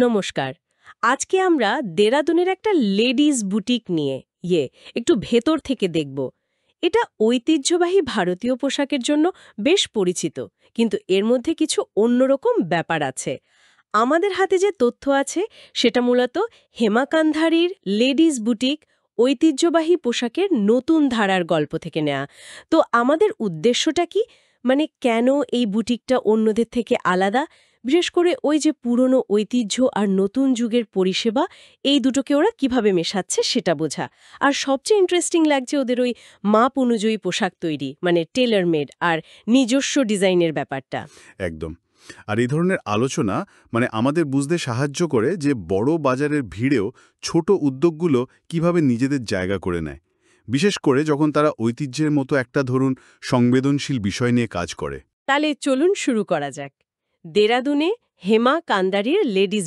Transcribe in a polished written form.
নমস্কার। আজকে আমরা দেরাদুনের একটা লেডিজ বুটিক নিয়ে একটু ভেতর থেকে দেখব। এটা ঐতিহ্যবাহী ভারতীয় পোশাকের জন্য বেশ পরিচিত, কিন্তু এর মধ্যে কিছু অন্যরকম ব্যাপার আছে। আমাদের হাতে যে তথ্য আছে সেটা মূলত হেমা কান্ধারির লেডিজ বুটিক ঐতিহ্যবাহী পোশাকের নতুন ধারার গল্প থেকে নেয়া। তো আমাদের উদ্দেশ্যটা কি, মানে কেন এই বুটিকটা অন্যদের থেকে আলাদা, বিশেষ করে ওই যে পুরনো ঐতিহ্য আর নতুন যুগের পরিষেবা, এই দুটোকে ওরা কিভাবে মেশাচ্ছে সেটা বোঝা। আর সবচেয়ে ইন্টারেস্টিং লাগছে ওদের ওই মাপ অনুযায়ী পোশাক তৈরি, মানে টেলার মেড আর নিজস্ব ডিজাইনের ব্যাপারটা। একদম। আর এই ধরনের আলোচনা আমাদের বুঝতে সাহায্য করে যে বড় বাজারের ভিড়েও ছোট উদ্যোগগুলো কিভাবে নিজেদের জায়গা করে নেয়, বিশেষ করে যখন তারা ঐতিহ্যের মতো একটা ধরুন সংবেদনশীল বিষয় নিয়ে কাজ করে। তাহলে চলুন শুরু করা যাক। দেরাদুনে হেমা কান্দারির লেডিজ